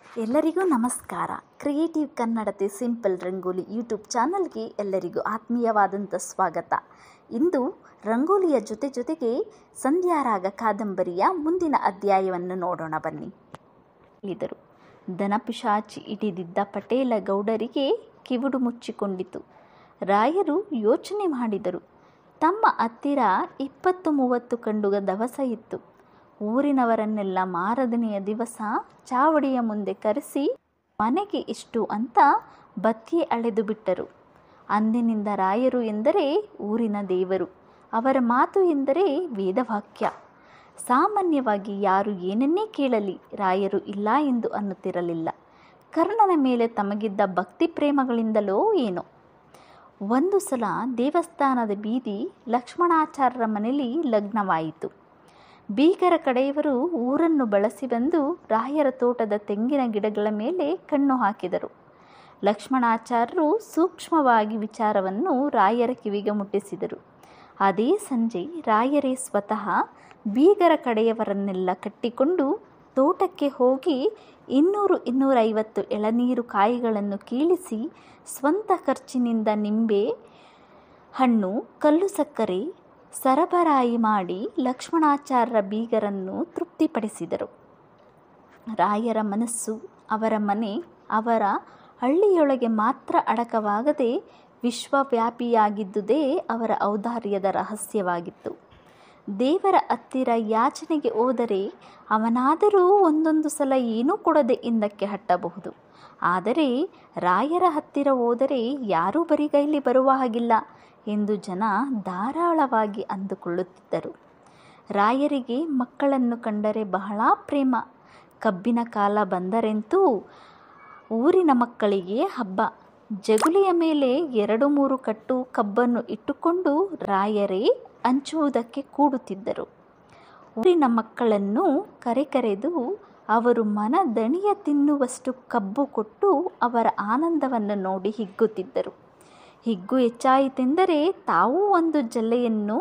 ಎಲ್ಲರಿಗೂ ನಮಸ್ಕಾರ. Creative ಕನ್ನಡತೆ simple rangoli YouTube ಚಾನಲ್ಗೆ ಎಲ್ಲರಿಗೂ ಆತ್ಮೀಯವಾದಂಥ ಸ್ವಾಗತ. ಇಂದು ರಂಗೋಲಿಯ ಜೊತೆಗೆ ಸಂಧ್ಯಾರಾಗ ಕಾದಂಬರಿಯ ಮುಂದಿನ ಅಧ್ಯಾಯವನ್ನು ನೋಡೋಣ ಬನ್ನಿ. ಹೇಳಿದರು. ದನಪಿಶಾಚಿ ಹಿಡಿದಿದ್ದ ಪಟೇಲ ಗೌಡರಿಗೆ ಕಿವುಡು ಮುಚ್ಚಿಕೊಂಡಿತು. ರಾಯರು ಯೋಚನೆ ಮಾಡಿದರು. ತಮ್ಮ ಹತ್ತಿರ 20-30 ಕಂಡುಗ ದವಸ ಇತ್ತು. ಊರಿನವರನ್ನೆಲ್ಲ ಮಾರದನೆಯ ದಿವಸ ಚಾವಡಿಯ ಮುಂದೆ ಕರೆಸಿ ಮನೆಗೆ ಇಷ್ಟು ಅಂತ ಬತ್ತಿ ಅಳೆದು ಬಿಟ್ಟರು. ಅಂದಿನಿಂದ ರಾಯರು ಎಂದರೆ ಊರಿನ ದೇವರು. ಅವರ ಮಾತು ಎಂದರೆ ವೇದವಾಕ್ಯ. ಸಾಮಾನ್ಯವಾಗಿ ಯಾರು ಏನನ್ನೇ ಕೇಳಲಿ ರಾಯರು ಇಲ್ಲ ಎಂದು ಅನ್ನುತ್ತಿರಲಿಲ್ಲ. ಕರ್ಣನ ಮೇಲೆ ತಮಗಿದ್ದ ಭಕ್ತಿ ಪ್ರೇಮಗಳಿಂದಲೋ ಏನೋ. ಒಂದು ಸಲ ದೇವಸ್ಥಾನದ ಬೀದಿ ಲಕ್ಷ್ಮಣಾಚಾರ್ಯರ ಮನೆಯಲ್ಲಿ ಲಗ್ನವಾಯಿತು. ಬೀಗರ ಕಡೆಯವರು ಊರನ್ನು ಬಳಸಿ ಬಂದು ರಾಯರ ತೋಟದ ತೆಂಗಿನ ಗಿಡಗಳ ಮೇಲೆ ಕಣ್ಣು ಹಾಕಿದರು. ಲಕ್ಷ್ಮಣಾಚಾರ್ಯರು ಸೂಕ್ಷ್ಮವಾಗಿ ವಿಚಾರವನ್ನು ರಾಯರ ಕಿವಿಗೆ ಮುಟ್ಟಿಸಿದರು. ಅದೇ ಸಂಜೆ ರಾಯರೇ ಸ್ವತಃ ಬೀಗರ ಕಡೆಯವರನ್ನೆಲ್ಲ ಕಟ್ಟಿಕೊಂಡು ತೋಟಕ್ಕೆ ಹೋಗಿ 200-250 ಎಳನೀರು ಕಾಯಿಗಳನ್ನು ಕೀಳಿಸಿ ಸ್ವಂತ ಖರ್ಚಿನಿಂದ ನಿಂಬೆ ಹಣ್ಣು, ಕಲ್ಲು ಸಕ್ಕರೆ ಸರಬರಾಯಿ ಮಾಡಿ ಲಕ್ಷ್ಮಣಾಚಾರ್ಯರ ಬೀಗರನ್ನು ತೃಪ್ತಿಪಡಿಸಿದರು. ರಾಯರ ಮನಸ್ಸು, ಅವರ ಮನೆ, ಅವರ ಹಳ್ಳಿಯೊಳಗೆ ಮಾತ್ರ ಅಡಕವಾಗದೆ ವಿಶ್ವವ್ಯಾಪಿಯಾಗಿದ್ದುದೇ ಅವರ ಔದಾರ್ಯದ ರಹಸ್ಯವಾಗಿತ್ತು. ದೇವರ ಹತ್ತಿರ ಯಾಚನೆಗೆ ಹೋದರೆ ಅವನಾದರೂ ಒಂದೊಂದು ಸಲ ಏನೂ ಕೊಡದೆ ಹಿಂದಕ್ಕೆ ಹಟ್ಟಬಹುದು. ಆದರೆ ರಾಯರ ಹತ್ತಿರ ಹೋದರೆ ಯಾರೂ ಬರಿಗೈಲಿ ಬರುವ ಹಾಗಿಲ್ಲ ಎಂದು ಜನ ಧಾರಾಳವಾಗಿ ಅಂದುಕೊಳ್ಳುತ್ತಿದ್ದರು. ರಾಯರಿಗೆ ಮಕ್ಕಳನ್ನು ಕಂಡರೆ ಬಹಳ ಪ್ರೇಮ. ಕಬ್ಬಿನ ಕಾಲ ಬಂದರೆಂತೂ ಊರಿನ ಮಕ್ಕಳಿಗೆ ಹಬ್ಬ. ಜಗುಲಿಯ ಮೇಲೆ 2-3 ಕಟ್ಟು ಕಬ್ಬನ್ನು ಇಟ್ಟುಕೊಂಡು ರಾಯರೇ ಹಂಚುವುದಕ್ಕೆ ಕೂಡುತ್ತಿದ್ದರು. ಊರಿನ ಮಕ್ಕಳನ್ನು ಕರೆದು ಅವರು ಮನದಣಿಯ ತಿನ್ನುವಷ್ಟು ಕಬ್ಬು ಕೊಟ್ಟು ಅವರ ಆನಂದವನ್ನು ನೋಡಿ ಹಿಗ್ಗುತ್ತಿದ್ದರು. ಹಿಗ್ಗು ಹೆಚ್ಚಾಯಿತೆಂದರೆ ತಾವೂ ಒಂದು ಜಲ್ಲೆಯನ್ನು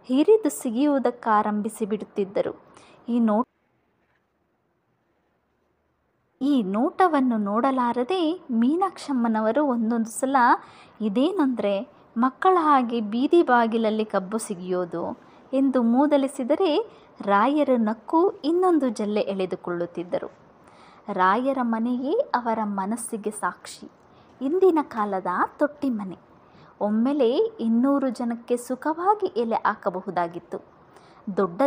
ಹಿರಿದು ಸಿಗಿಯುವುದಕ್ಕಾರಂಭಿಸಿ ಬಿಡುತ್ತಿದ್ದರು. ಈ ನೋಟವನ್ನು ನೋಡಲಾರದೆ ಮೀನಾಕ್ಷಮ್ಮನವರು ಒಂದೊಂದು ಸಲ ಇದೇನೆಂದರೆ ಮಕ್ಕಳ ಹಾಗೆ ಬೀದಿ ಬಾಗಿಲಲ್ಲಿ ಕಬ್ಬು ಸಿಗಿಯೋದು ಎಂದು ಮೂದಲಿಸಿದರೆ ರಾಯರು ನಕ್ಕು ಇನ್ನೊಂದು ಜಲ್ಲೆ ಎಳೆದುಕೊಳ್ಳುತ್ತಿದ್ದರು. ರಾಯರ ಮನೆಯೇ ಅವರ ಮನಸ್ಸಿಗೆ ಸಾಕ್ಷಿ. ಇಂದಿನ ಕಾಲದ ತೊಟ್ಟಿ ಮನೆ. ಒಮ್ಮೆಲೆ 200 ಜನಕ್ಕೆ ಸುಖವಾಗಿ ಎಲೆ ಹಾಕಬಹುದಾಗಿತ್ತು. ದೊಡ್ಡ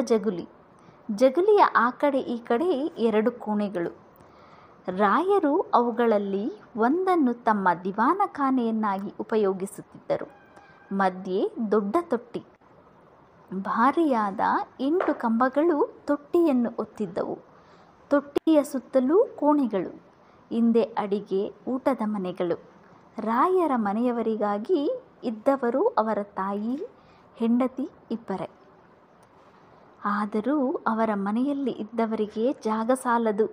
ಜಗುಲಿಯ ಆ ಕಡೆ ಈ ಕಡೆ 2 ಕೋಣೆಗಳು. ರಾಯರು ಅವುಗಳಲ್ಲಿ ಒಂದನ್ನು ತಮ್ಮ ದಿವಾನಖಾನೆಯನ್ನಾಗಿ ಉಪಯೋಗಿಸುತ್ತಿದ್ದರು. ಮಧ್ಯೆ ದೊಡ್ಡ ತೊಟ್ಟಿ. ಭಾರಿಯಾದ 8 ಕಂಬಗಳು ತೊಟ್ಟಿಯನ್ನು ಒತ್ತಿದ್ದವು. ತೊಟ್ಟಿಯ ಸುತ್ತಲೂ ಕೋಣೆಗಳು. ಹಿಂದೆ ಅಡಿಗೆ, ಊಟದ ಮನೆಗಳು. ರಾಯರ ಮನೆಯವರಿಗಾಗಿ ಇದ್ದವರು ಅವರ ತಾಯಿ, ಹೆಂಡತಿ ಇಬ್ಬರೇ. ಆದರೂ ಅವರ ಮನೆಯಲ್ಲಿ ಇದ್ದವರಿಗೆ ಜಾಗ ಸಾಲದು.